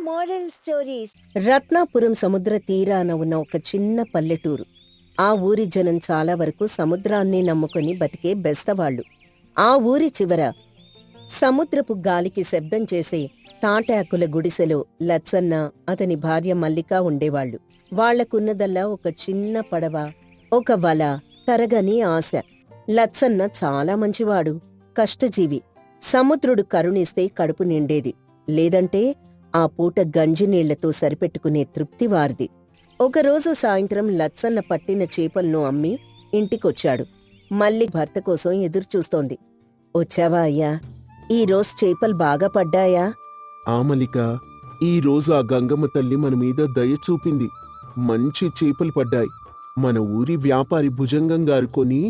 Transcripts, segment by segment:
Moral stories. రత్నాపురం సముద్ర తీరాన ఉన్న ఒక చిన్న పల్లెటూరు. ఆ ఊరి జనం చాలా వరకు సముద్రాన్ని నమ్ముకొని బతికే బెస్తవాళ్లు. ఆ ఊరి చివర సముద్రపు గాలికి శబ్దం చేసే తాటాకుల గుడిసెలో లచ్చన్న, అతని భార్య మల్లిక ఉండేవాళ్లు. వాళ్లకున్నదల్లా ఒక చిన్న పడవ, ఒక వల, తరగని ఆశ. లచ్చన్న చాలా మంచివాడు, కష్టజీవి. సముద్రుడు కరుణిస్తే కడుపు నిండేది, లేదంటే ఆ పూట గంజినీళ్లతో సరిపెట్టుకునే తృప్తి వారిది. ఒకరోజు సాయంత్రం లచ్చన్న పట్టిన చేపలను అమ్మి ఇంటికొచ్చాడు. మల్లి భర్త కోసం ఎదురుచూస్తోంది. వచ్చావా అయ్యా? ఈరోజు చేపలు బాగా పడ్డాయా? ఆ మల్లిక, ఈరోజు ఆ గంగమ్మ తల్లి మన మీద దయ చూపింది. మంచి చేపలు పడ్డాయి. మన ఊరి వ్యాపారి భుజంగం గారు కొని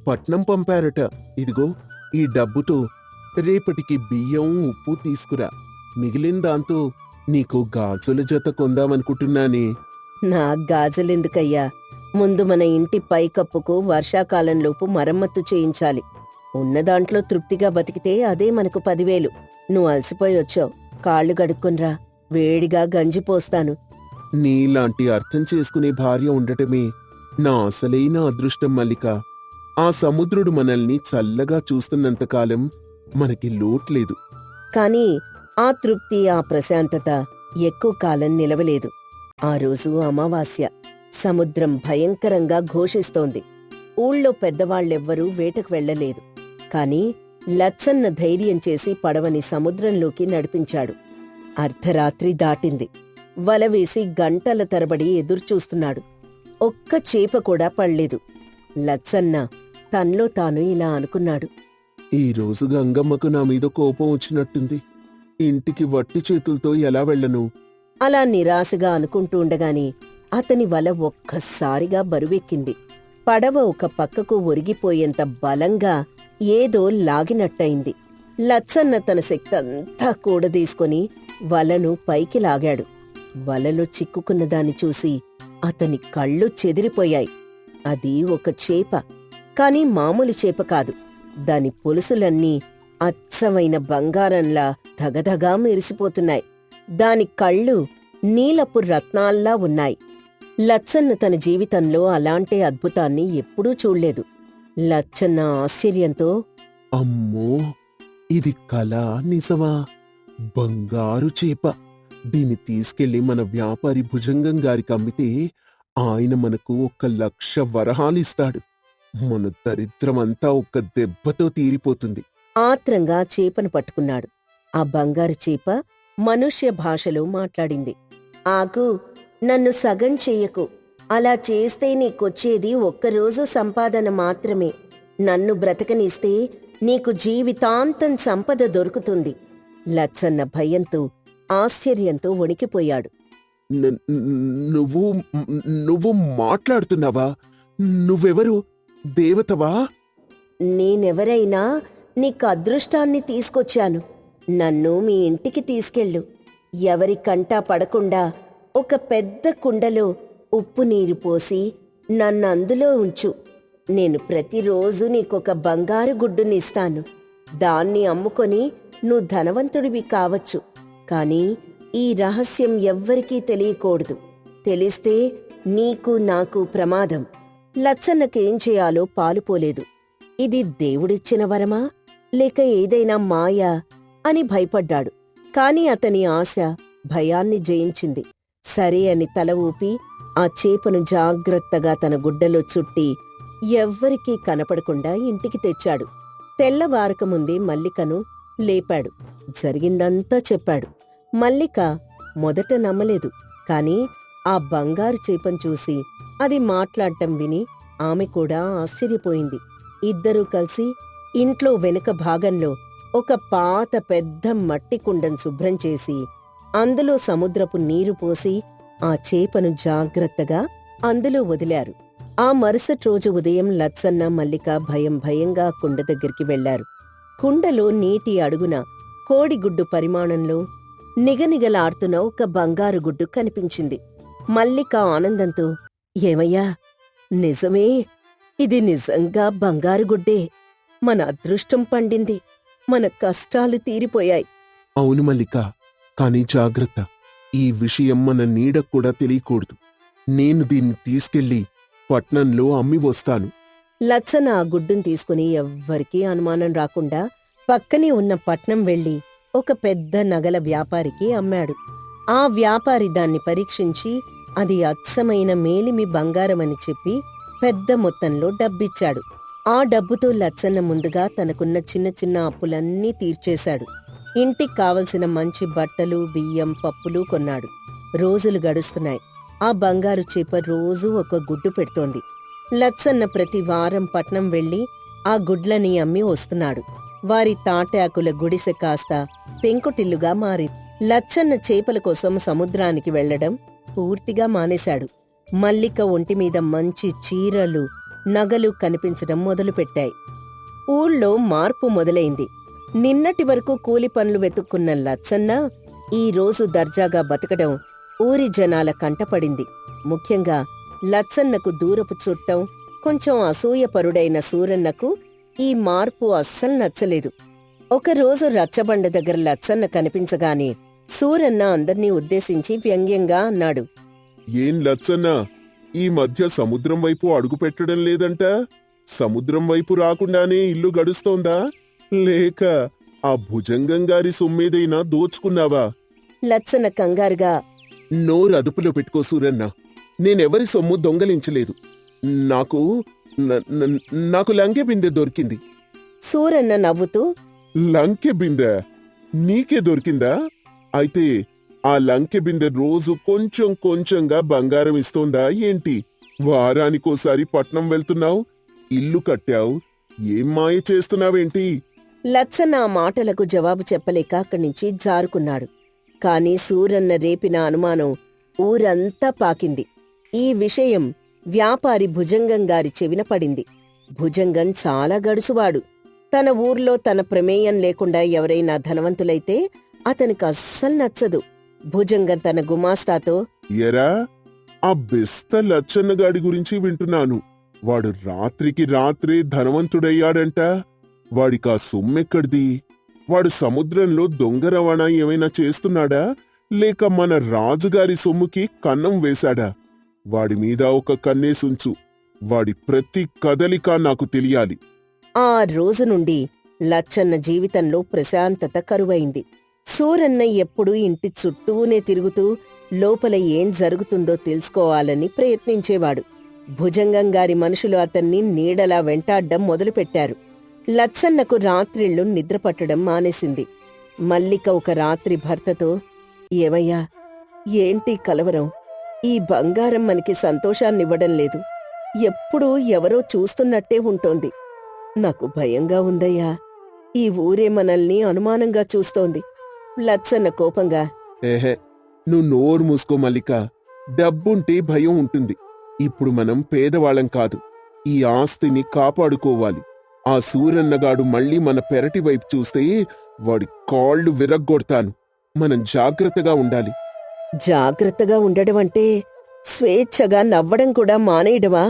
పట్నం పంపారట. ఇదిగో ఈ డబ్బుతో రేపటికి బియ్యం, ఉప్పు తీసుకురా. మిగిలిన దాంతో నీకు గాజుల జత కొందామనుకుంటున్నానే. నా గాజులెందుకయ్యా? ముందు మన ఇంటి పైకప్పుకు వర్షాకాలంలోపు మరమ్మత్తు చేయించాలి. ఉన్నదాంట్లో తృప్తిగా బతికితే అదే మనకు 10,000. నువ్వు అలసిపోయి వచ్చావు, కాళ్ళు గడుక్కున్రా, వేడిగా గంజిపోస్తాను. నీలాంటి అర్థం చేసుకునే భార్య ఉండటమే నా అసలైన అదృష్టం మల్లిక. ఆ సముద్రుడు మనల్ని చల్లగా చూస్తున్నంతకాలం మనకి లోట్లేదు. కాని ఆ తృప్తి, ఆ ప్రశాంతత ఎక్కువ కాలం నిలవలేదు. ఆ రోజు అమావాస్య. సముద్రం భయంకరంగా ఘోషిస్తోంది. ఊళ్ళో పెద్దవాళ్లెవ్వరూ వేటకు వెళ్లలేదు. కాని లచ్చన్న ధైర్యం చేసి పడవని సముద్రంలోకి నడిపించాడు. అర్ధరాత్రి దాటింది. వలవేసి గంటల తరబడి ఎదురుచూస్తున్నాడు. ఒక్క చేప కూడా పడలేదు. లచ్చన్న తన్లో తాను ఇలా అనుకున్నాడు. ఈరోజు గంగమ్మకు నా మీద కోపం వచ్చినట్టుంది. ఇంటికి వట్టి చేతులతో ఎలా వెళ్ళను? అలా నిరాశగా అనుకుంటూ ఉండగానే అతని వల ఒక్కసారిగా బరువెక్కింది. పడవ ఒక పక్కకు ఒరిగిపోయేంత బలంగా ఏదో లాగినట్టయింది. లచ్చన్న తన శక్తంతా కూడదీసుకొని వలను పైకి లాగాడు. వలలో చిక్కుకున్న దాన్ని చూసి అతని కళ్ళు చెదిరిపోయాయి. అది ఒక చేప, కాని మామూలు చేప కాదు. దాని పొలుసులన్నీ అచ్చమైన బంగారంలా ధగధగా మెరిసిపోతున్నాయి. దాని కళ్ళు నీలపు రత్నాల్లా ఉన్నాయి. లచ్చన్న తన జీవితంలో అలాంటి అద్భుతాన్ని ఎప్పుడూ చూడ్లేదు. లచ్చన్న ఆశ్చర్యంతో, అమ్మో, ఇది కళ నిజమా? బంగారు చేప. దీన్ని తీసుకెళ్లి మన వ్యాపారి భుజంగం గారికి అమ్మితే ఆయన మనకు 1,00,000 వరహాలిస్తాడు. మన దరిద్రమంతా ఒక్క దెబ్బతో తీరిపోతుంది. ఆత్రంగా చేపను పట్టుకున్నాడు. ఆ బంగారు చేప మనుష్య భాషలో మాట్లాడింది. ఆగు, నన్ను సగం చెయ్యకు. అలా చేస్తే నీకొచ్చేది ఒక్కరోజు సంపాదన మాత్రమే. నన్ను బ్రతకనిస్తే నీకు జీవితాంతం సంపద దొరుకుతుంది. లచ్చన్న భయంతో, ఆశ్చర్యంతో వణికిపోయాడు. నువ్వు నువ్వు మాట్లాడుతున్నావా? నువ్వెవరు? దేవతవా? నేనెవరైనా నీకు అదృష్టాన్ని తీసుకొచ్చాను. నన్ను మీ ఇంటికి తీసుకెళ్ళు. ఎవరి కంటా పడకుండా ఒక పెద్ద కుండలో ఉప్పు నీరు పోసి నన్నందులో ఉంచు. నేను ప్రతిరోజు నీకొక బంగారు గుడ్డునిస్తాను. దాన్ని అమ్ముకొని నువ్వు ధనవంతుడివి కావచ్చు. కాని ఈ రహస్యం ఎవ్వరికీ తెలియకూడదు. తెలిస్తే నీకు నాకు ప్రమాదం. లచ్చన్నకేం చేయాలో పాలుపోలేదు. ఇది దేవుడిచ్చిన వరమా, లేక ఏదైనా మాయా అని భయపడ్డాడు. కాని అతని ఆశ భయాన్ని జయించింది. సరే అని తల ఊపి ఆ చేపను జాగ్రత్తగా తన గుడ్డలో చుట్టి ఎవ్వరికీ కనపడకుండా ఇంటికి తెచ్చాడు. తెల్లవారకముందే మల్లికను లేపాడు. జరిగిందంతా చెప్పాడు. మల్లిక మొదట నమ్మలేదు. కాని ఆ బంగారు చేపను చూసి అది మాట్లాడటం విని ఆమె కూడా ఆశ్చర్యపోయింది. ఇద్దరూ కలిసి ఇంట్లో వెనుక భాగంలో ఒక పాత పెద్ద మట్టి కుండను శుభ్రం చేసి అందులో సముద్రపు నీరు పోసి ఆ చేపను జాగ్రత్తగా అందులో వదిలారు. ఆ మరుసటి రోజు ఉదయం లచ్చన్న, మల్లిక భయం భయంగా కుండ దగ్గరికి వెళ్లారు. కుండలో నీటి అడుగున కోడిగుడ్డు పరిమాణంలో నిగనిగలాడుతున్న ఒక బంగారు గుడ్డు కనిపించింది. మల్లిక ఆనందంతో, ఏమయ్యా, నిజమే, ఇది నిజంగా బంగారు గుడ్డే. మన అదృష్టం పండింది. మన కష్టాలు తీరిపోయాయి. అవును మల్లిక, కాని జాగ్రత్త. ఈ విషయం మన నీడకు కూడా తెలియకూడదు. నేను దీన్ని తీసుకెళ్లి పట్నంలో అమ్మి వస్తాను. లచ్చన్న ఆ గుడ్డును తీసుకుని ఎవ్వరికీ అనుమానం రాకుండా పక్కనే ఉన్న పట్నం వెళ్లి ఒక పెద్ద నగల వ్యాపారికి అమ్మాడు. ఆ వ్యాపారి దాన్ని పరీక్షించి అది అచ్చమైన మేలిమి బంగారమని చెప్పి పెద్ద మొత్తంలో డబ్బిచ్చాడు. ఆ డబ్బుతో లచ్చన్న ముందుగా తనకున్న చిన్న చిన్న అప్పులన్నీ తీర్చేశాడు. ఇంటికి కావలసిన మంచి బట్టలు, బియ్యం, పప్పులు కొన్నాడు. రోజులు గడుస్తున్నాయి. ఆ బంగారు చేప రోజూ ఒక గుడ్డు పెడుతోంది. లచ్చన్న ప్రతి వారం పట్నం వెళ్లి ఆ గుడ్లని అమ్మి వస్తున్నాడు. వారి తాటాకుల గుడిసె కాస్త పెంకుటిల్లుగా మారింది. లచ్చన్న చేపల కోసం సముద్రానికి వెళ్లడం పూర్తిగా మానేశాడు. మల్లిక ఒంటిమీద మంచి చీరలు, నగలు కనిపించడం మొదలుపెట్టాయి. ఊళ్ళో మార్పు మొదలైంది. నిన్నటి వరకు కూలి పనులు వెతుక్కున్న లచ్చన్న ఈ రోజు దర్జాగా బతకడం ఊరి జనాల కంటపడింది. ముఖ్యంగా లచ్చన్నకు దూరపు చుట్టం, కొంచెం అసూయపరుడైన సూరన్నకు ఈ మార్పు అస్సలు నచ్చలేదు. ఒకరోజు రచ్చబండ దగ్గర లచ్చన్న కనిపించగానే సూరన్న అందర్నీ ఉద్దేశించి వ్యంగ్యంగా అన్నాడు. ఏం లచ్చన్నా, ఈ మధ్య సముద్రం వైపు అడుగు పెట్టడం లేదంట? సముద్రం వైపు రాకుండానే ఇల్లు గడుస్తోందా? లేక ఆ భుజంగం గారి సొమ్మేదైనా దోచుకున్నావా? లచ్చన్న కంగారుగా, నోరు అదుపులో పెట్టుకో సూరన్న. నేనెవరి సొమ్ము దొంగలించలేదు. నాకు నాకు లంకె బిందె దొరికింది. సూరన్న నవ్వుతూ, లంకె బిందె నీకే దొరికిందా? అయితే ఆ లంకె బిందె రోజు కొంచెం కొంచెంగా బంగారం ఇస్తోందా ఏంటి? వారానికోసారి పట్నం వెళ్తున్నావు, ఇల్లు కట్టావు, ఏం మాయ చేస్తున్నావేంటి? లచ్చన్న ఆ మాటలకు జవాబు చెప్పలేక అక్కడ్నుంచి జారుకున్నాడు. కాని సూరన్న రేపిన అనుమానం ఊరంతా పాకింది. ఈ విషయం వ్యాపారి భుజంగం గారి చెవిన పడింది. భుజంగం చాలా గడుసువాడు. తన ఊర్లో తన ప్రమేయం లేకుండా ఎవరైనా ధనవంతులైతే అతనికి అస్సలు నచ్చదు. భుజంగం తన గుమాస్తాతో, ఎరా, ఆ బెస్త లచ్చన్నగాడి గురించి వింటున్నాను. వాడు రాత్రికి రాత్రే ధనవంతుడయ్యాడంట. వాడికా సొమ్మెక్కడిది? వాడు సముద్రంలో దొంగ రవాణా ఏమైనా చేస్తున్నాడా? లేక మన రాజుగారి సొమ్ముకి కన్నం వేశాడా? వాడి మీద ఒక కన్నేసుంచు. వాడి ప్రతి కదలిక నాకు తెలియాలి. ఆ రోజు నుండి లచ్చన్న జీవితంలో ప్రశాంతత కరువైంది. సూరన్న ఎప్పుడూ ఇంటి చుట్టూనే తిరుగుతూ లోపల ఏం జరుగుతుందో తెలుసుకోవాలని ప్రయత్నించేవాడు. భుజంగం గారి మనుషులు అతన్ని నీడలా వెంటాడ్డం మొదలుపెట్టారు. లచ్చన్నకు రాత్రిళ్లు నిద్రపట్టడం మానేసింది. మల్లిక ఒక రాత్రి భర్తతో, ఏవయ్యా, ఏంటి కలవరం? ఈ బంగారం మనకి సంతోషాన్నివ్వడం లేదు. ఎప్పుడూ ఎవరో చూస్తున్నట్టే ఉంటోంది. నాకు భయంగా ఉందయ్యా. ఈ ఊరే మనల్ని అనుమానంగా చూస్తోంది. లచ్చన్న కోపంగా, ఏహే, నువ్వు నోరు మూసుకో మల్లిక. డబ్బుంటే భయం ఉంటుంది. ఇప్పుడు మనం పేదవాళ్ళం కాదు. ఈ ఆస్తిని కాపాడుకోవాలి. ఆ సూరన్నగాడు మళ్ళీ మన పెరటి వైపు చూస్తే వాడి కాళ్ళు విరగ్గొడతాను. మనం జాగ్రత్తగా ఉండాలి. జాగ్రత్తగా ఉండడమంటే స్వేచ్ఛగా నవ్వడం కూడా మానేయడమా?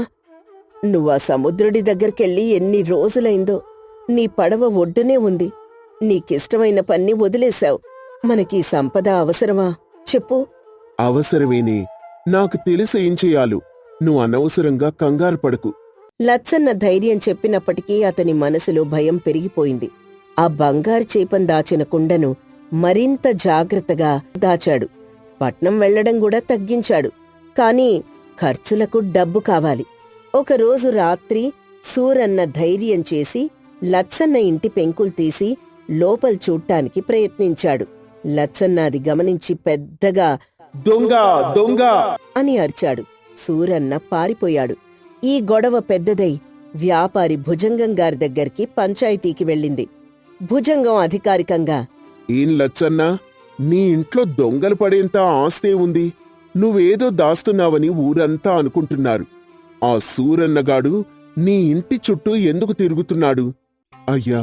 నువ్వా సముద్రుడి దగ్గరికెళ్ళి ఎన్ని రోజులైందో. నీ పడవ ఒడ్డునే ఉంది. నీకిష్టమైన పన్ని వదిలేశావు. మనకీ సంపద అవసరమా చెప్పు? అవసరమేనే. నాకు తెలిసి ఏం చెయ్యాలో. నువ్వు అనవసరంగా కంగారు పడకు. లచ్చన్న ధైర్యం చెప్పినప్పటికీ అతని మనసులో భయం పెరిగిపోయింది. ఆ బంగారు చేపం దాచిన కుండను మరింత జాగ్రత్తగా దాచాడు. పట్నం వెళ్లడం కూడా తగ్గించాడు. కాని ఖర్చులకు డబ్బు కావాలి. ఒకరోజు రాత్రి సూరన్న ధైర్యం చేసి లచ్చన్న ఇంటి పెంకులు తీసి లోపల చూడ్డానికి ప్రయత్నించాడు. లచ్చన్న అది గమనించి పెద్దగా దొంగ దొంగ అని అరిచాడు. సూరన్న పారిపోయాడు. ఈ గొడవ పెద్దదై వ్యాపారి భుజంగం గారి దగ్గరికి పంచాయతీకి వెళ్ళింది. భుజంగం అధికారికంగా, ఏం లచ్చన్నా, నీ ఇంట్లో దొంగలు పడేంత ఆస్తే ఉంది. నువ్వేదో దాస్తున్నావని ఊరంతా అనుకుంటున్నారు. ఆ సూరన్నగాడు నీ ఇంటి చుట్టూ ఎందుకు తిరుగుతున్నాడు? అయ్యా,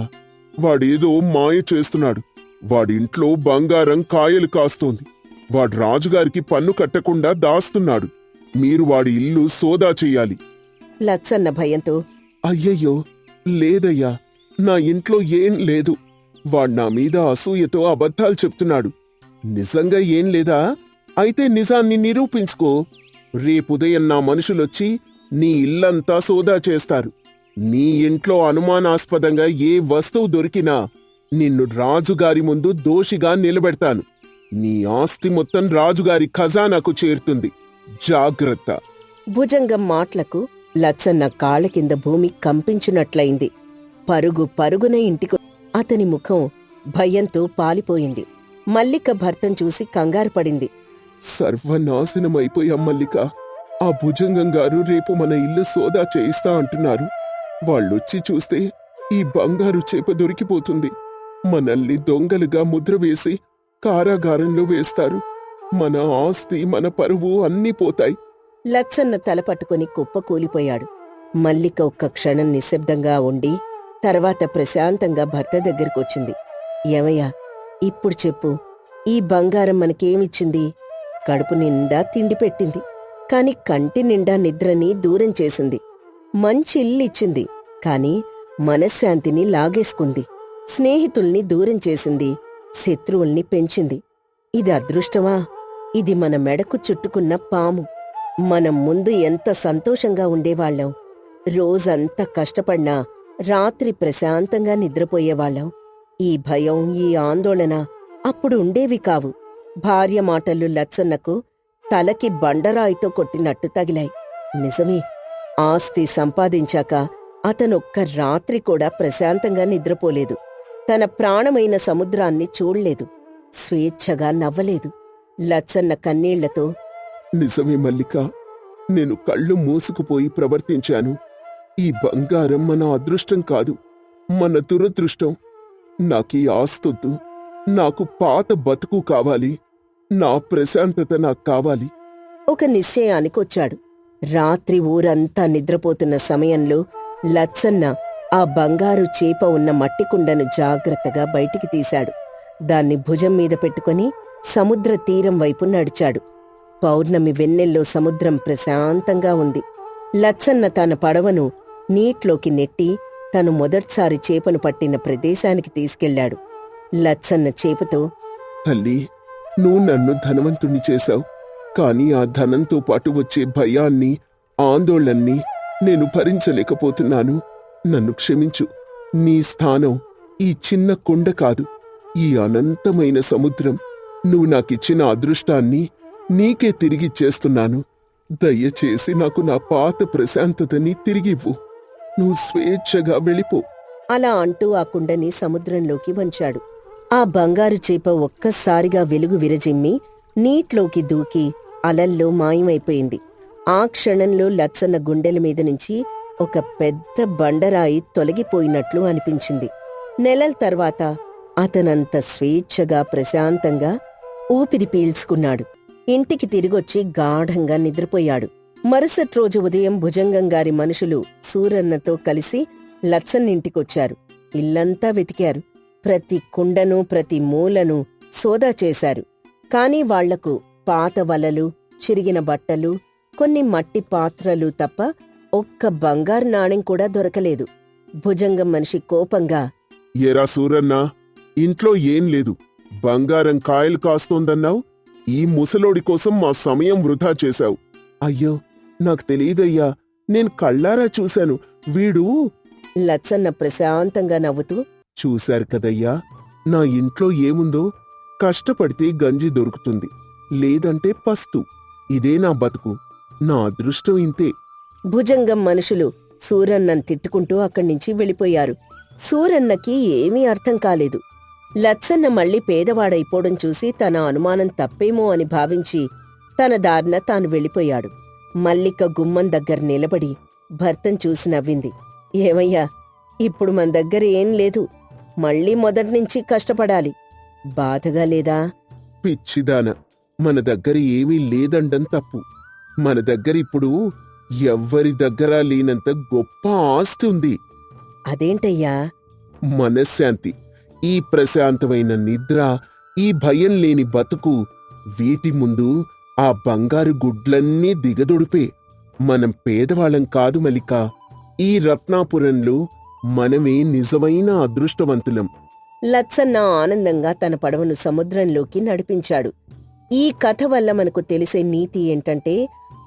వాడేదో మాయ చేస్తున్నాడు. వాడింట్లో బంగారం కాయలు కాస్తోంది. వాడు రాజుగారికి పన్ను కట్టకుండా దాస్తున్నాడు. మీరు వాడి ఇల్లు సోదా చెయ్యాలి. లచ్చన్న భయంతో, అయ్యయ్యో, లేదయ్యా, నా ఇంట్లో ఏం లేదు. వాడు నా మీద అసూయతో అబద్ధాలు చెప్తున్నాడు. నిజంగా ఏం లేదా? అయితే నిజాన్ని నిరూపించుకో. రేపుదయం నా మనుషులొచ్చి నీ ఇల్లంతా సోదా చేస్తారు. నీ ఇంట్లో అనుమానాస్పదంగా ఏ వస్తువు దొరికినా నిన్ను రాజుగారి ముందు దోషిగా నిలబెడతాను. నీ ఆస్తి మొత్తం రాజుగారి ఖజానాకు చేరుతుంది. జాగ్రత్త. భుజంగం మాటలకు లచ్చన్న కాళ్ళ కింద భూమి కంపించినట్లయింది. పరుగున ఇంటికి అతని ముఖం భయంతో పాలిపోయింది. మల్లిక భర్తను చూసి కంగారు పడింది. సర్వనాశనమైపోయాం మల్లిక. ఆ భుజంగం గారు రేపు మన ఇల్లు సోదా చేయిస్తా అంటున్నారు. వాళ్ళొచ్చి చూస్తే ఈ బంగారు చేప దొరికిపోతుంది. మనల్ని దొంగలుగా ముద్ర వేసి కారాగారంలో వేస్తారు. మన ఆస్తి, మన పరువు అన్నీ పోతాయి. లచ్చన్న తల పట్టుకుని కుప్పకూలిపోయాడు. మల్లిక ఒక్క క్షణం నిశ్శబ్దంగా ఉండి తర్వాత ప్రశాంతంగా భర్త దగ్గరకొచ్చింది. ఏమయ్యా, ఇప్పుడు చెప్పు, ఈ బంగారం మనకేమిచ్చింది? కడుపు నిండా తిండి పెట్టింది, కాని కంటి నిండా నిద్రని దూరం చేసింది. మంచి ఇల్లిచ్చింది, కాని మనశ్శాంతిని లాగేసుకుంది. స్నేహితుల్ని దూరం చేసింది, శత్రువుల్ని పెంచింది. ఇది అదృష్టమా? ఇది మన మెడకు చుట్టుకున్న పాము. మనం ముందు ఎంత సంతోషంగా ఉండేవాళ్లం. రోజంతా కష్టపడినా రాత్రి ప్రశాంతంగా నిద్రపోయేవాళ్లం. ఈ భయం, ఈ ఆందోళన అప్పుడు ఉండేవి కావు. భార్య మాటలు లచ్చన్నకు తలకి బండరాయితో కొట్టినట్టు తగిలాయి. నిజమే, ఆస్తి సంపాదించాక అతనొక్క రాత్రి కూడా ప్రశాంతంగా నిద్రపోలేదు. తన ప్రాణమైన సముద్రాన్ని చూడలేదు. స్వేచ్ఛగా నవ్వలేదు. లచ్చన్న కన్నీళ్లతో, నిజమే మల్లిక, నేను కళ్ళు మూసుకుపోయి ప్రవర్తించాను. ఈ బంగారం మన అదృష్టం కాదు, మన దురదృష్టం. నాకీ ఆస్తొద్దు. నాకు పాత బతుకు కావాలి. నా ప్రశాంతత నాకు కావాలి. ఒక నిశ్చయానికొచ్చాడు. రాత్రి ఊరంతా నిద్రపోతున్న సమయంలో లచ్చన్న ఆ బంగారు చేప ఉన్న మట్టి కుండను జాగ్రత్తగా బయటికి తీశాడు. దాన్ని భుజం మీద పెట్టుకుని సముద్ర తీరం వైపు నడిచాడు. పౌర్ణమి వెన్నెల్లో సముద్రం ప్రశాంతంగా ఉంది. లచ్చన్న తన పడవను నీట్లోకి నెట్టి తను మొదటిసారి చేపను పట్టిన ప్రదేశానికి తీసుకెళ్లాడు. లచ్చన్న చేపతో, తల్లి, నువ్వు నన్ను ధనవంతుణ్ణి చేశావు. కాని ఆ ధనంతో పాటు వచ్చే భయాన్ని, ఆందోళన్ని నేను భరించలేకపోతున్నాను. నన్ను క్షమించు. నీ స్థానం ఈ చిన్న కుండ కాదు, ఈ అనంతమైన సముద్రం. నువ్వు నాకిచ్చిన అదృష్టాన్ని నీకే తిరిగిచ్చేస్తున్నాను. దయచేసి నాకు నా పాత ప్రశాంతతని తిరిగివ్వు. నువ్వు స్వేచ్ఛగా వెళ్ళిపో. అలా అంటూ ఆ కుండని సముద్రంలోకి వంచాడు. ఆ బంగారు చేప ఒక్కసారిగా వెలుగు విరజిమ్మి నీట్లోకి దూకి అలల్లో మాయమైపోయింది. ఆ క్షణంలో లచ్చన్న గుండెల మీద నుంచి ఒక పెద్ద బండరాయి తొలగిపోయినట్లు అనిపించింది. నెలల తర్వాత అతనంత స్వేచ్ఛగా ప్రశాంతంగా ఊపిరి పీల్చుకున్నాడు. ఇంటికి తిరిగొచ్చి గాఢంగా నిద్రపోయాడు. మరుసటి రోజు ఉదయం భుజంగం గారి మనుషులు సూరన్నతో కలిసి లచ్చన్నింటికొచ్చారు. ఇల్లంతా వెతికారు. ప్రతి కుండను, ప్రతి మూలను సోదా చేశారు. కాని వాళ్లకు పాత వలలు, చిరిగిన బట్టలు, కొన్ని మట్టి పాత్రలు తప్ప ఒక్క బంగారు నాణెం కూడా దొరకలేదు. భుజంగం మనిషి కోపంగా, ఏరా సూరన్నా, ఇంట్లో ఏం లేదు, బంగారం కాయలు కాస్తోందన్నావు. ఈ ముసలోడి కోసం మా సమయం వృధా చేశావు. అయ్యో, నాకు తెలియదయ్యా, నేను కళ్ళారా చూశాను. వీడు లచ్చన్న ప్రశాంతంగా నవ్వుతూ, చూశారు కదయ్యా, నా ఇంట్లో ఏముందో. కష్టపడితే గంజి దొరుకుతుంది, లేదంటే పస్తు. ఇదే నా బతుకు, నా అదృష్టం ఇంతే. భుజంగం మనుషులు సూరన్నను తిట్టుకుంటూ అక్కడ్నించి వెళ్ళిపోయారు. సూరన్నకి ఏమీ అర్థం కాలేదు. లచ్చన్న మళ్ళీ పేదవాడైపోవడం చూసి తన అనుమానం తప్పేమో అని భావించి తన దారిన తాను వెళ్ళిపోయాడు. మల్లిక గుమ్మం దగ్గర నిలబడి భర్తను చూసి నవ్వింది. ఏమయ్యా, ఇప్పుడు మన దగ్గర ఏం లేదు, మళ్ళీ మొదటినుంచి కష్టపడాలి. బాధగా లేదా? పిచ్చిదాన, మన దగ్గర ఏమీ లేదండం తప్పు. మన దగ్గర ఇప్పుడు ఎవ్వరి దగ్గర లేనంత గొప్ప ఆస్తి ఉంది. అదేంటయ్యా? మనశ్శాంతి. ఈ ప్రశాంతమైన నిద్ర, ఈ భయం లేని బతుకు, వీటి ముందు ఆ బంగారు గుడ్లన్నీ దిగదొడిపే. మనం పేదవాళ్ళం కాదు మల్లిక. ఈ రత్నాపురంలో మనమే నిజమైన అదృష్టవంతులం. లచ్చన్న ఆనందంగా తన పడవను సముద్రంలోకి నడిపించాడు. ఈ కథ వల్ల మనకు తెలిసే నీతి ఏంటంటే,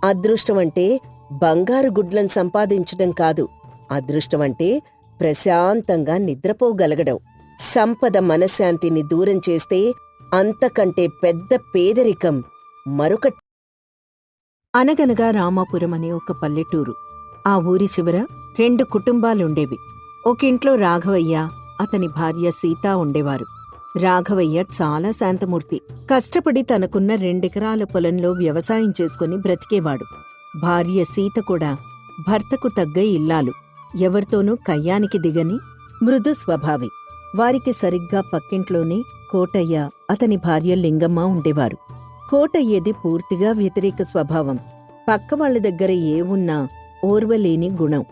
అదృష్టం అంటే బంగారు గుడ్లను సంపాదించడం కాదు. అదృష్టం అంటే ప్రశాంతంగా నిద్రపోగలగడం. సంపద మనశ్శాంతిని దూరం చేస్తే అంతకంటే పెద్ద పేదరికం మరొకటి. అనగనగా రామాపురం అనే ఒక పల్లెటూరు. ఆ ఊరి చివర 2 కుటుంబాలుండేవి. ఒకింట్లో రాఘవయ్య, అతని భార్య సీత ఉండేవారు. రాఘవయ్య చాలా శాంతమూర్తి. కష్టపడి తనకున్న 2 ఎకరాల పొలంలో వ్యవసాయం చేసుకుని బ్రతికేవాడు. భార్య సీత కూడా భర్తకు తగ్గ ఇల్లాలు, ఎవరితోనూ కయ్యానికి దిగని మృదు స్వభావి. వారికి సరిగ్గా పక్కింట్లోనే కోటయ్య, అతని భార్య లింగమ్మ ఉండేవారు. కోటయ్యది పూర్తిగా వ్యతిరేక స్వభావం. పక్కవాళ్ల దగ్గర ఏవున్నా ఓర్వలేని గుణం.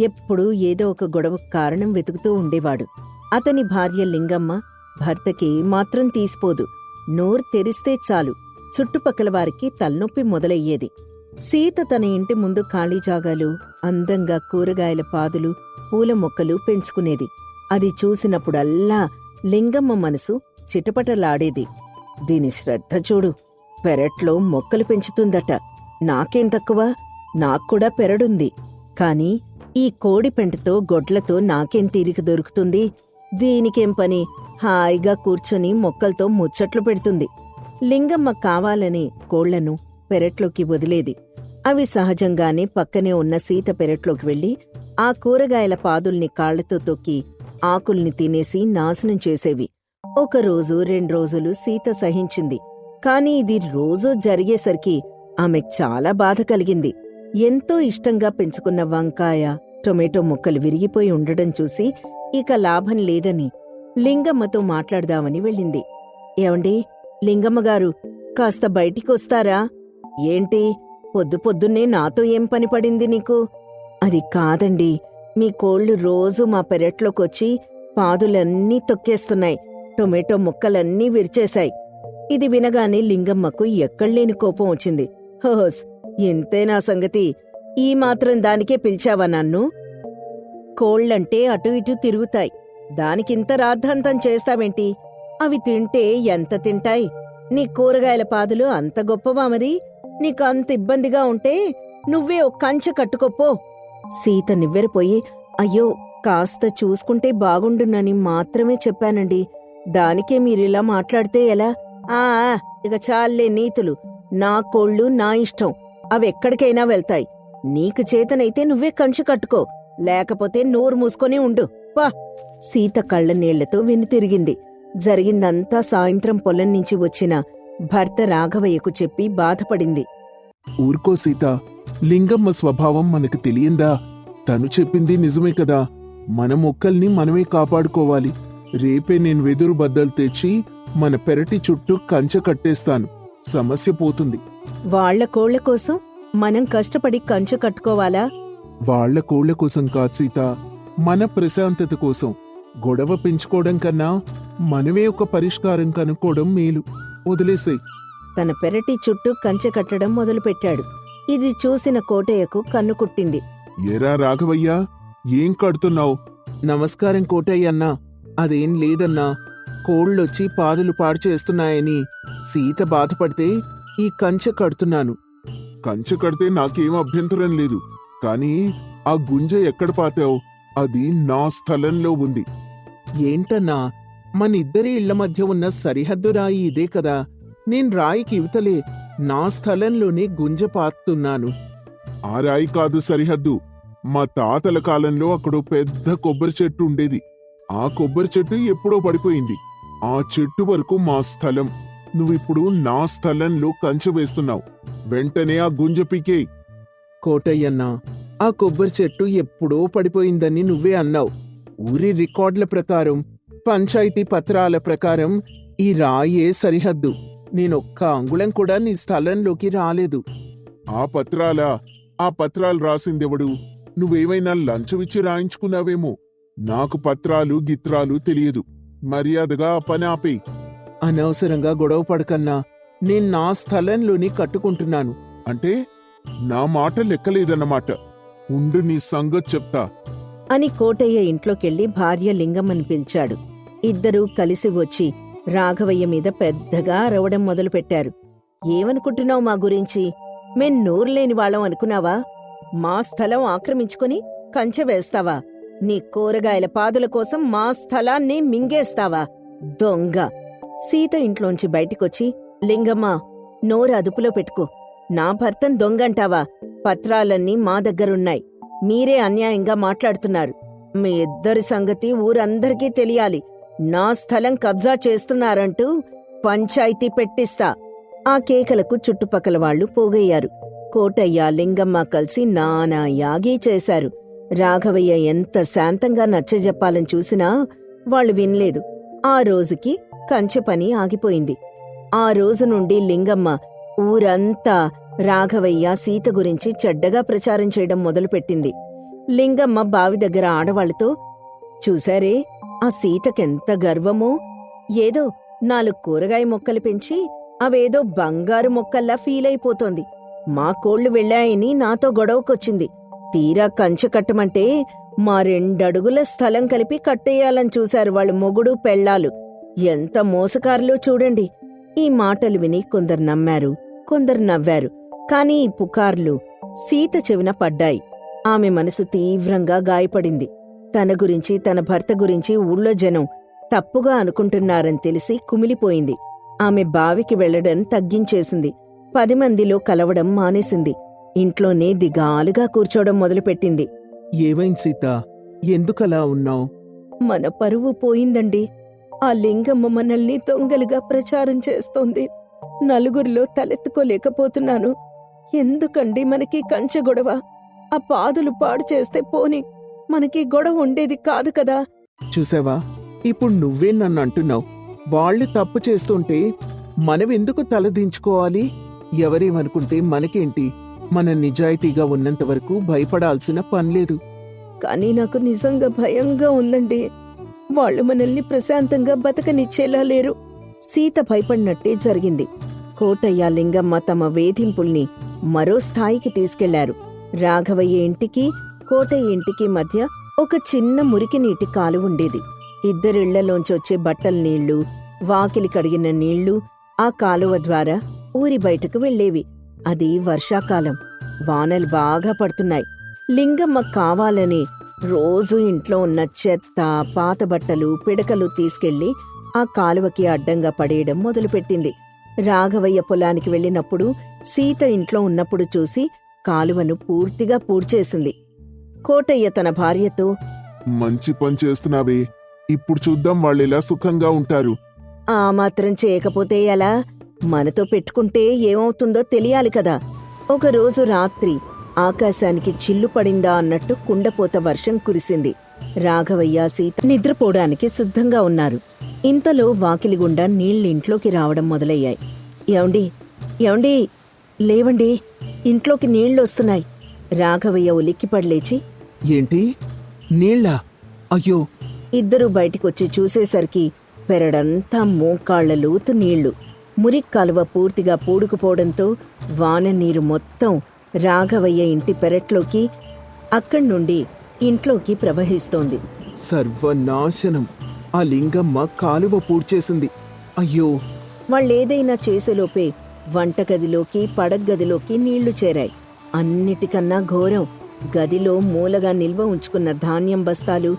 ఎప్పుడూ ఏదో ఒక గొడవకు కారణం వెతుకుతూ ఉండేవాడు. అతని భార్య లింగమ్మ భర్తకి మాత్రం తీసిపోదు. నోరు తెరిస్తే చాలు చుట్టుపక్కల వారికి తలనొప్పి మొదలయ్యేది. సీత తన ఇంటి ముందు ఖాళీ జాగాలు, అందంగా కూరగాయల పాదులు, పూల మొక్కలు పెంచుకునేది. అది చూసినప్పుడల్లా లింగమ్మ మనసు చిటపటలాడేది. దీని శ్రద్ధ చూడు, పెరట్లో మొక్కలు పెంచుతుందట. నాకేం తక్కువ, నాక్కూడా పెరడుంది. కాని ఈ కోడి పెంటతో గొడ్లతో నాకేం తీరిక దొరుకుతుంది? దీనికేం పని, హాయిగా కూర్చొని మొక్కలతో ముచ్చట్లు పెడుతుంది. లింగమ్మ కావాలని కోళ్లను పెరట్లోకి వదిలేది. అవి సహజంగానే పక్కనే ఉన్న సీత పెరట్లోకి వెళ్లి ఆ కూరగాయల పాదుల్ని కాళ్లతో తొక్కి ఆకుల్ని తినేసి నాశనం చేసేవి. 1 రోజు 2 రోజులు సీత సహించింది. కాని ఇది రోజూ జరిగేసరికి ఆమెకు చాలా బాధ కలిగింది. ఎంతో ఇష్టంగా పెంచుకున్న వంకాయ, టొమాటో మొక్కలు విరిగిపోయి ఉండడం చూసి ఇక లాభం లేదని లింగమ్మతో మాట్లాడదామని వెళ్ళింది. ఏవండి లింగమ్మగారు, కాస్త బయటికొస్తారా? ఏంటి పొద్దున్నే నాతో ఏం పని పడింది నీకు? అది కాదండి, మీ కోళ్లు రోజూ మా పెరట్లోకొచ్చి పాదులన్నీ తొక్కేస్తున్నాయి, టొమాటో మొక్కలన్నీ విరిచేశాయి. ఇది వినగానే లింగమ్మకు ఎక్కడ్లేని కోపం వచ్చింది. హోస్, ఇంతేనా సంగతి? ఈ మాత్రం దానికే పిలిచావా నన్ను? కోళ్లంటే అటు ఇటు తిరుగుతాయి, దానికింత రాద్ధాంతం చేస్తావేంటి? అవి తింటే ఎంత తింటాయి? నీ కూరగాయల పాదులు అంత గొప్పవా మరి? నీకు అంత ఇబ్బందిగా ఉంటే నువ్వే ఓ కంచె కట్టుకోపో. సీత నివ్వెరపోయి, అయ్యో కాస్త చూసుకుంటే బాగుండునని మాత్రమే చెప్పానండి, దానికే మీరిలా మాట్లాడితే ఎలా? ఇక చాలే నీతులు. నా కోళ్ళు నా ఇష్టం, అవెక్కడికైనా వెళ్తాయి. నీకు చేతనైతే నువ్వే కంచె కట్టుకో, లేకపోతే నోరు మూసుకొని ఉండు పా. సీత కళ్ల నీళ్లతో వెనుతిరిగింది. జరిగిందంతా సాయంత్రం పొలం నుంచి వచ్చిన భర్త రాఘవయ్యకు చెప్పి బాధపడింది. ఊరుకో సీత, లింగమ్మ స్వభావం మనకు తెలియందా? తను చెప్పింది నిజమే కదా. మన మొక్కల్ని మనమే కాపాడుకోవాలి. రేపే నేను వెదురు బద్దలు తెచ్చి మన పెరటి చుట్టూ కంచె కట్టేస్తాను, సమస్య పోతుంది. వాళ్ల కోళ్ల కోసం మనం కష్టపడి కంచె కట్టుకోవాలా? వాళ్ల కోళ్ల కోసం కాదు సీత, మన ప్రశాంతత కోసం. గొడవ పెంచుకోవడం కన్నా మనమే ఒక పరిష్కారం కనుక్కోవడం మేలు. వదిలేసేయ్. తన పెరటి చుట్టూ కంచె కట్టడం మొదలుపెట్టాడు. ఇది చూసిన కోటయ్యకు కన్ను కుట్టింది. ఏరా రాఘవయ్యా, ఏం కడుతున్నావు? నమస్కారం కోటయ్యన్నా. అదేం లేదన్నా, కోళ్ళొచ్చి పాదులు పాడు చేస్తున్నాయని సీత బాధపడితే ఈ కంచె కడుతున్నాను. కంచె కడితే నాకేం అభ్యంతరం లేదు, కానీ ఆ గుంజ ఎక్కడ పాతావు? అది నా స్థలంలో ఉంది. ఏంటన్నా, మనిద్దరి ఇళ్ల మధ్య ఉన్న సరిహద్దు రాయి ఇదే కదా. నేను రాయికి ఇవతలే నా స్థలంలోనే గుంజ పాతున్నాను. ఆ రాయి కాదు సరిహద్దు. మా తాతల కాలంలో అక్కడో పెద్ద కొబ్బరి చెట్టు ఉండేది. ఆ కొబ్బరి చెట్టు ఎప్పుడో పడిపోయింది. ఆ చెట్టు వరకు మా స్థలం. నువ్విప్పుడు నా స్థలంలో కంచె వేస్తున్నావు. వెంటనే ఆ గుంజ పీకేయ్. కోటయ్యన్నా, ఆ కొబ్బరి చెట్టు ఎప్పుడో పడిపోయిందని నువ్వే అన్నావు. ఊరి రికార్డుల ప్రకారం, పంచాయతీ పత్రాల ప్రకారం ఈ రాయే సరిహద్దు. నేనొక్క అంగుళం కూడా నీ స్థలంలోకి రాలేదు. ఆ పత్రాలు రాసిందెవడు? నువ్వేమైనా లంచమిచ్చి రాయించుకున్నావేమో. నాకు పత్రాలు గిత్రాలు తెలియదు. మర్యాదగా ఆ పని ఆపేయ్. అనవసరంగా గొడవ పడకన్నా, నేను నా స్థలంలోనే కట్టుకుంటున్నాను. అంటే నా మాట లెక్కలేదన్నమాట. ఉండు, నీ సంగతి చెప్తా అని కోటయ్య ఇంట్లోకెళ్లి భార్య లింగమ్మని పిలిచాడు. ఇద్దరూ కలిసి వచ్చి రాఘవయ్య మీద పెద్దగా అరవడం మొదలుపెట్టారు. ఏమనుకుంటున్నావు మా గురించి? మేం నోరులేని వాళ్ళం అనుకున్నావా? మా స్థలం ఆక్రమించుకుని కంచె వేస్తావా? నీ కూరగాయల పాదుల కోసం మా స్థలాన్ని మింగేస్తావా? దొంగ! సీత ఇంట్లోంచి బయటికొచ్చి, లింగమ్మ, నోరు అదుపులో పెట్టుకో. నా భర్తను దొంగంటావా? పత్రాలన్నీ మా దగ్గరున్నాయి. మీరే అన్యాయంగా మాట్లాడుతున్నారు. మీ ఇద్దరి సంగతి ఊరందరికీ తెలియాలి. నా స్థలం కబ్జా చేస్తున్నారంటూ పంచాయితీ పెట్టిస్తా. ఆ కేకలకు చుట్టుపక్కల వాళ్లు పోగయ్యారు. కోటయ్య, లింగమ్మ కలిసి నానా యాగీ చేశారు. రాఘవయ్య ఎంత శాంతంగా నచ్చజెప్పాలని చూసినా వాళ్ళు వినలేదు. ఆ రోజుకి కంచె పని ఆగిపోయింది. ఆ రోజు నుండి లింగమ్మ ఊరంతా రాఘవయ్య, సీత గురించి చెడ్డగా ప్రచారం చేయడం మొదలుపెట్టింది. లింగమ్మ బావి దగ్గర ఆడవాళ్లతో, చూశారే, ఆ సీతకెంత గర్వమో! ఏదో 4 కూరగాయ మొక్కలు పెంచి అవేదో బంగారు మొక్కల్లా ఫీలైపోతోంది. మా కోళ్లు వెళ్ళాయని నాతో గొడవకొచ్చింది. తీరా కంచె కట్టమంటే మా 2 అడుగుల స్థలం కలిపి కట్టేయాలని చూశారు వాళ్ళు మొగుడు పెళ్ళాలు. ఎంత మోసకారులో చూడండి. ఈ మాటలు విని కొందరు నమ్మారు, కొందరు నవ్వారు. కాని ఈ పుకార్లు సీత చెవిన పడ్డాయి. ఆమె మనసు తీవ్రంగా గాయపడింది. తన గురించి, తన భర్త గురించి ఊళ్ళో జనం తప్పుగా అనుకుంటున్నారని తెలిసి కుమిలిపోయింది. ఆమె బావికి వెళ్లడం తగ్గించేసింది. 10 మందిలో కలవడం మానేసింది. ఇంట్లోనే దిగాలుగా కూర్చోవడం మొదలుపెట్టింది. ఏవైంది సీత? ఎందుకలా ఉన్నావు? మన పరువు పోయిందండి. ఆ లింగమ్మ మనల్ని దొంగలుగా ప్రచారం చేస్తోంది. నలుగురిలో తలెత్తుకోలేకపోతున్నాను. ఎందుకండి మనకి కంచె గొడవ? ఆ పాదులు పాడు చేస్తే పోని, మనకి గొడవ ఉండేది కాదు కదా. చూసావా, ఇప్పుడు నువ్వే నన్ను అంటున్నావు. వాళ్ళు తప్పు చేస్తుంటే మనమెందుకు తలదించుకోవాలి? ఎవరేమనుకుంటే మనకేంటి? మన నిజాయితీగా ఉన్నంత వరకు భయపడాల్సిన పనిలేదు. కానీ నాకు నిజంగా భయంగా ఉందండి. వాళ్ళు మనల్ని ప్రశాంతంగా బతకనిచ్చేలా లేరు. సీత భయపడినట్టే జరిగింది. కోటయ్య, లింగమ్మ తమ వేధింపుల్ని మరో స్థాయికి తీసుకెళ్లారు. రాఘవయ్య ఇంటికి, కోటయ్య ఇంటికి మధ్య ఒక చిన్న మురికి నీటి కాలువ ఉండేది. ఇద్దరిళ్లలోంచొచ్చే బట్టల నీళ్లు, వాకిలి కడిగిన నీళ్లు ఆ కాలువ ద్వారా ఊరి బయటకు వెళ్లేవి. అది వర్షాకాలం. వానలు బాగా పడుతున్నాయి. లింగమ్మ కావాలని రోజూ ఇంట్లో ఉన్న చెత్త, పాత బట్టలు, పిడకలు తీసుకెళ్లి ఆ కాలువకి అడ్డంగా పడేయడం మొదలుపెట్టింది. రాఘవయ్య పొలానికి వెళ్ళినప్పుడు, సీత ఇంట్లో ఉన్నప్పుడు చూసి కాలువను పూర్తిగా పూడ్చేసింది. కోటయ్య తన భార్యతో, మంచి పని చేస్తున్నావే. ఇప్పుడు చూద్దాం వాళ్ళెలా సుఖంగా ఉంటారు. ఆ మాత్రం చేయకపోతే ఎలా? మనతో పెట్టుకుంటే ఏమవుతుందో తెలియాలి కదా. ఒకరోజు రాత్రి ఆకాశానికి చిల్లు పడిందా అన్నట్టు కుండపోత వర్షం కురిసింది. రాఘవయ్య, సీత నిద్రపోవడానికి సిద్ధంగా ఉన్నారు. ఇంతలో వాకిలిగుండా నీళ్ళింట్లోకి రావడం మొదలయ్యాయి. ఏవండి, ఏవండి, లేవండి, ఇంట్లోకి నీళ్లొస్తున్నాయి. రాఘవయ్య ఉలిక్కిపడలేచి, ఏంటి, నీళ్ళా? అయ్యో! ఇద్దరూ బయటికొచ్చి చూసేసరికి పెరడంతా మోకాళ్ల లోతు నీళ్లు. మురిక్కాలువ పూర్తిగా పూడుకుపోవడంతో వాన నీరు మొత్తం రాఘవయ్య ఇంటి పెరట్లోకి, అక్కడ్నుండి ఇంట్లోకి ప్రవహిస్తోంది. సర్వనాశనం! ఆ లింగమ్మ కాలువ పూడ్చేసింది. అయ్యో! వాళ్ళేదైనా చేసేలోపే వంటగదిలోకి, పడగ్గదిలోకి నీళ్లు చేరాయి. అన్నిటికన్నా ఘోరం, గదిలో మూలగా నిల్వ ఉంచుకున్న ధాన్యం బస్తాలు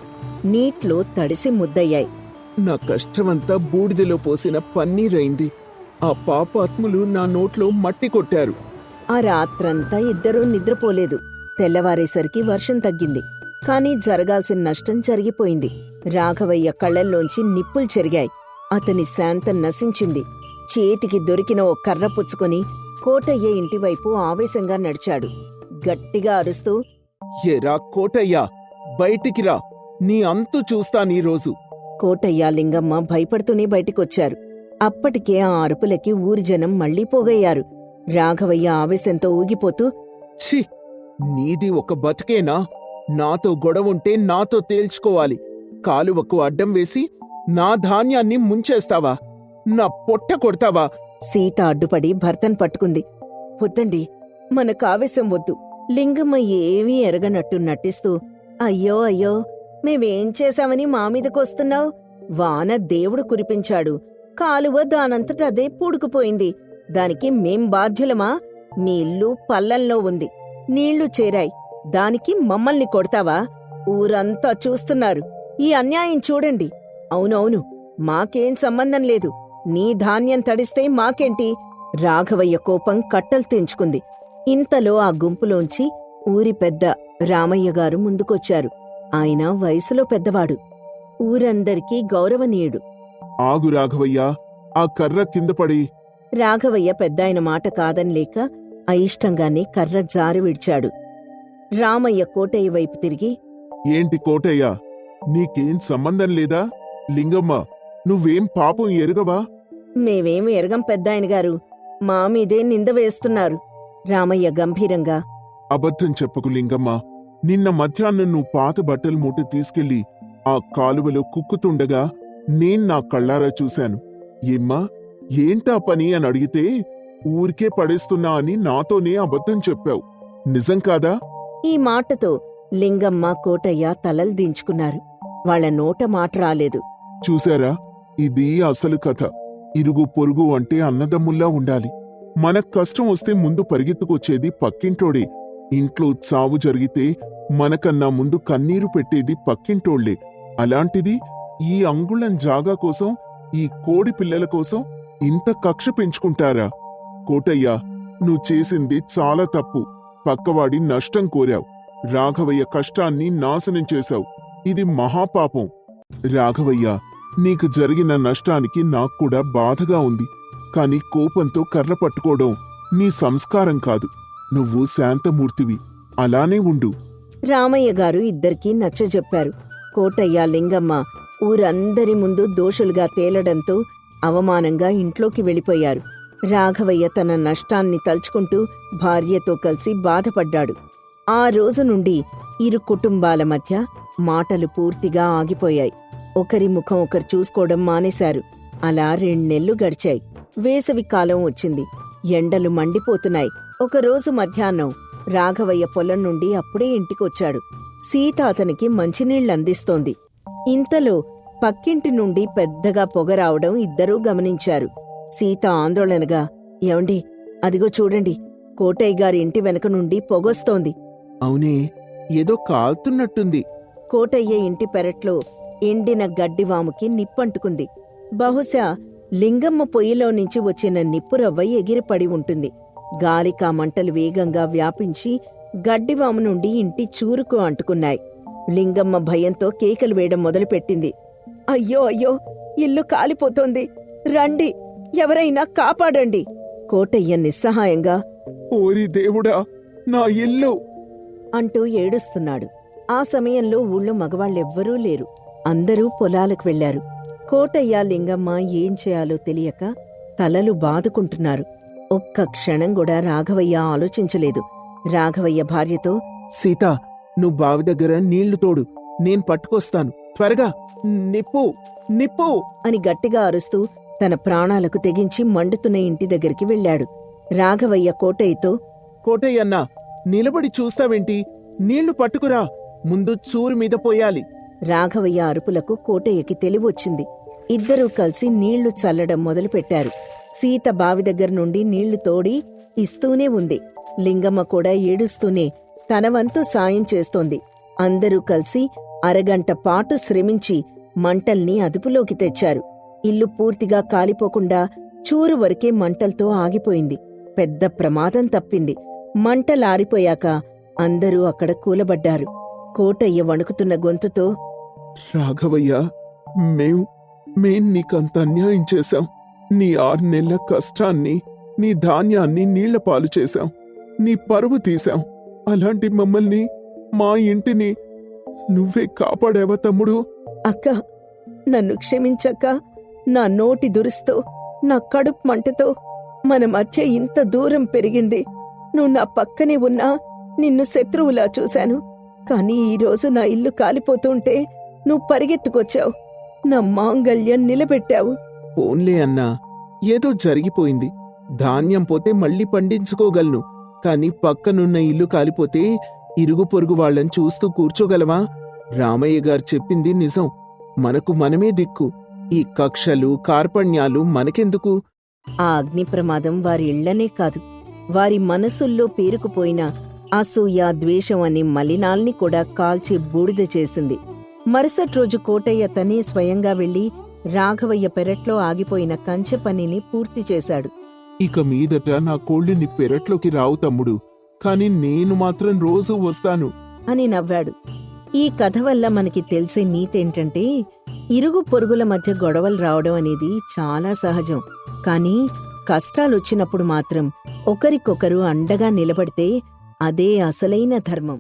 నీట్లో తడిసి ముద్దయ్యాయి. నా కష్టమంతా బూడిదలో పోసిన పన్నీరైంది. ఆ పాపాత్ములు నా నోట్లో మట్టి కొట్టారు. ఆ రాత్రంతా ఇద్దరూ నిద్రపోలేదు. తెల్లవారేసరికి వర్షం తగ్గింది. కాని జరగాల్సిన నష్టం జరిగిపోయింది. రాఘవయ్య కళ్లల్లోంచి నిప్పులు చెరిగాయి. అతని శాంతం నశించింది. చేతికి దొరికిన ఓ కర్ర పుచ్చుకొని కోటయ్య ఇంటివైపు ఆవేశంగా నడిచాడు. గట్టిగా అరుస్తూ, ఏరా కోటయ్యా, బయటికి రా, నీ అంతు చూస్తానీరోజు. కోటయ్య, లింగమ్మ భయపడుతూనే బయటికొచ్చారు. అప్పటికే ఆ అరుపులకి ఊరి జనం మళ్లీ పోగయ్యారు. రాఘవయ్య ఆవేశంతో ఊగిపోతూ, ఛీ, నీది ఒక బతికేనా? నాతో గొడవుంటే నాతో తేల్చుకోవాలి. కాలువకు అడ్డం వేసి నా ధాన్యాన్ని ముంచేస్తావా? నా పొట్ట కొడతావా? సీత అడ్డుపడి భర్తను పట్టుకుంది. వద్దండి, మనకావేశం వద్దు. లింగమ్మ ఏమీ ఎరగనట్టు నటిస్తూ, అయ్యో అయ్యో, మేమేం చేశామని మా మీదకొస్తున్నావ్? వాన దేవుడు కురిపించాడు. కాలువ దానంతట అదే పూడుకుపోయింది. దానికి మేం బాధ్యులమా? మీ ఇల్లు పల్లంలో ఉంది, నీళ్లు చేరాయి, దానికి మమ్మల్ని కొడతావా? ఊరంతా చూస్తున్నారు, ఈ అన్యాయం చూడండి. అవునవును, మాకేం సంబంధం లేదు, నీ ధాన్యం తడిస్తే మాకేంటి? రాఘవయ్య కోపం కట్టలు తెంచుకుంది. ఇంతలో ఆ గుంపులోంచి ఊరి పెద్ద రామయ్య గారు ముందుకొచ్చారు. ఆయన వయసులో పెద్దవాడు, ఊరందరికీ గౌరవనీయుడు. ఆగు రాఘవయ్య, ఆ కర్ర కింద పడి. రాఘవయ్య పెద్దాయన మాట కాదనిలేక అయిష్టంగానే కర్ర జారి విడిచాడు. రామయ్య కోటయ్య వైపు తిరిగి, ఏంటి కోటయ్య, నీకేం సంబంధం లేదా? లింగమ్మ, నువ్వేం పాపం ఎరుగవా? మేమేం ఎరగం పెద్దాయన గారు, మా మీదే నింద వేస్తున్నారు. రామయ్య గంభీరంగా, అబద్ధం చెప్పకు లింగమ్మ. నిన్న మధ్యాహ్నం నువ్వు పాత బట్టలు మూట తీసుకెళ్లి ఆ కాలువలో కుక్కుతుండగా నేను నా కళ్ళారా చూశాను. ఏమ్మా, ఏంటా పని అని అడిగితే ఊరికే పడేస్తున్నా అని నాతోనే అబద్ధం చెప్పావు. నిజం కాదా? ఈ మాటతో లింగమ్మ కోటయ్య తలలు దించుకున్నారు. వాళ్ళ నోట మాట రాలేదు. చూశారా, ఇది అసలు కథ. ఇరుగు పొరుగు అంటే అన్నదమ్ముల్లా ఉండాలి. మనకు కష్టం వస్తే ముందు పరిగెత్తుకొచ్చేది పక్కింటోడే. ఇంట్లో చావు జరిగితే మనకన్నా ముందు కన్నీరు పెట్టేది పక్కింటోళ్లే. అలాంటిది ఈ అంగుళం జాగా కోసం, ఈ కోడి పిల్లల కోసం ఇంత కక్ష పెంచుకుంటారా? కోటయ్య, నువ్వు చేసింది చాలా తప్పు. పక్కవాడి నష్టం కోరావు. రాఘవయ్య కష్టాన్ని నాశనం చేశావు. ఇది మహాపాపం. రాఘవయ్య, నీకు జరిగిన నష్టానికి నాక్కూడా బాధగా ఉంది. కాని కోపంతో కర్ర పట్టుకోవడం నీ సంస్కారం కాదు. నువ్వు శాంతమూర్తివి, అలానే ఉండు. రామయ్య గారు ఇద్దరికీ నచ్చజెప్పారు. కోటయ్య, లింగమ్మ ఊరందరి ముందు దోషులుగా తేలడంతో అవమానంగా ఇంట్లోకి వెళ్ళిపోయారు. రాఘవయ్య తన నష్టాన్ని తలుచుకుంటూ భార్యతో కలిసి బాధపడ్డాడు. ఆ రోజు నుండి ఇరు కుటుంబాల మధ్య మాటలు పూర్తిగా ఆగిపోయాయి. ఒకరి ముఖం ఒకరు చూసుకోవడం మానేశారు. అలా 2 నెలలు గడిచాయి. వేసవి కాలం వచ్చింది. ఎండలు మండిపోతున్నాయి. ఒకరోజు మధ్యాహ్నం రాఘవయ్య పొలం నుండి అప్పుడే ఇంటికొచ్చాడు. సీత అతనికి మంచినీళ్లందిస్తోంది. ఇంతలో పక్కింటి నుండి పెద్దగా పొగ రావడం ఇద్దరూ గమనించారు. సీత ఆందోళనగా, ఏవండి, అదిగో చూడండి, కోటయ్య గారి ఇంటి వెనక నుండి పొగొస్తోంది. అవునే, ఏదో కాల్తున్నట్టుంది. కోటయ్య ఇంటి పెరట్లో ఎండిన గడ్డివాముకి నిప్పంటుకుంది. బహుశా లింగమ్మ పొయ్యిలో నుంచి వచ్చిన నిప్పురవ్వ ఎగిరిపడి ఉంటుంది. గాలికా మంటలు వేగంగా వ్యాపించి గడ్డివాము నుండి ఇంటి చూరుకు అంటుకున్నాయి. లింగమ్మ భయంతో కేకలు వేయడం మొదలుపెట్టింది. అయ్యో అయ్యో, ఇల్లు కాలిపోతోంది, రండి, ఎవరైనా కాపాడండి. కోటయ్య నిస్సహాయంగా, ఓరి దేవుడా, నా ఇల్లు అంటూ ఏడుస్తున్నాడు. ఆ సమయంలో ఊళ్ళో మగవాళ్ళెవ్వరూ లేరు. అందరూ పొలాలకు వెళ్లారు. కోటయ్య, లింగమ్మ ఏం చేయాలో తెలియక తలలు బాదుకుంటున్నారు. ఒక్క క్షణం కూడా రాఘవయ్య ఆలోచించలేదు. రాఘవయ్య భార్యతో, సీత, నువ్వు బావి దగ్గర నీళ్లు తోడు, నేను పట్టుకొస్తాను, త్వరగా, నిప్పు నిప్పు అని గట్టిగా అరుస్తూ తన ప్రాణాలకు తెగించి మండుతున్న ఇంటి దగ్గరికి వెళ్లాడు. రాఘవయ్య కోటయ్యతో, కోటయ్యన్నా, నిలబడి చూస్తావేంటి? నీళ్లు పట్టుకురా, ముందు చూరు మీద పోయాలి. రాఘవయ్య అరుపులకు కోటయ్యకి తెలివొచ్చింది. ఇద్దరూ కలిసి నీళ్లు చల్లడం మొదలుపెట్టారు. సీత బావి దగ్గర నుండి నీళ్లు తోడి ఇస్తూనే ఉంది. లింగమ్మ కూడా ఏడుస్తూనే తన వంతు సాయం చేస్తోంది. అందరూ కలిసి అరగంట పాటు శ్రమించి మంటల్ని అదుపులోకి తెచ్చారు. ఇల్లు పూర్తిగా కాలిపోకుండా చూరు వరకే మంటలతో ఆగిపోయింది. పెద్ద ప్రమాదం తప్పింది. మంటలారిపోయాక అందరూ అక్కడ కూలబడ్డారు. కోటయ్య వణుకుతున్న గొంతుతో, రాఘవయ్య, మేం నీకంత అన్యాయం చేశాం. నీ 6 నెలల కష్టాన్ని, నీ ధాన్యాన్ని నీళ్ల పాలు చేశాం. నీ పరువు తీశాం. అలాంటి మమ్మల్ని, మా ఇంటిని నువ్వే కాపాడావా తమ్ముడు? అక్క, నన్ను క్షమించక్క. నా నోటి దురుస్తో, నా కడుపు మంటతో మన మధ్య ఇంత దూరం పెరిగింది. నువ్వు నా పక్కనే ఉన్నా నిన్ను శత్రువులా చూశాను. కాని ఈరోజు నా ఇల్లు కాలిపోతుంటే నువ్వు పరిగెత్తుకొచ్చావు. నా మాంగల్యం నిలబెట్టావు. పోన్లే అన్నా, ఏదో జరిగిపోయింది. ధాన్యం పోతే మళ్ళీ పండించుకోగలను. కాని పక్కనున్న ఇల్లు కాలిపోతే ఇరుగు పొరుగు వాళ్ళని చూస్తూ కూర్చోగలవా? రామయ్య గారు చెప్పింది నిజం. మనకు మనమే దిక్కు. ఈ కక్షలు, కార్పణ్యాలు మనకెందుకు? ఆ అగ్ని ప్రమాదం వారి ఇళ్లనే కాదు, వారి మనసుల్లో పేరుకుపోయిన అసూయ, ద్వేషం అనే మలినాల్ని కూడా కాల్చి బూడిద చేసింది. మరుసటి రోజు కోటయ్య తనే స్వయంగా వెళ్లి రాఘవయ్య పెరట్లో ఆగిపోయిన కంచె పనిని పూర్తి చేశాడు. ఇక మీదట నా కోళ్లు నీ పెరట్లోకి రావు తమ్ముడు, కాని నేను మాత్రం రోజూ వస్తాను అని నవ్వాడు. ఈ కథ వల్ల మనకి తెలిసే నీతేంటంటే, ఇరుగు పొరుగుల మధ్య గొడవలు రావడం అనేది చాలా సహజం. కానీ కష్టాలొచ్చినప్పుడు మాత్రం ఒకరికొకరు అండగా నిలబడితే అదే అసలైన ధర్మం.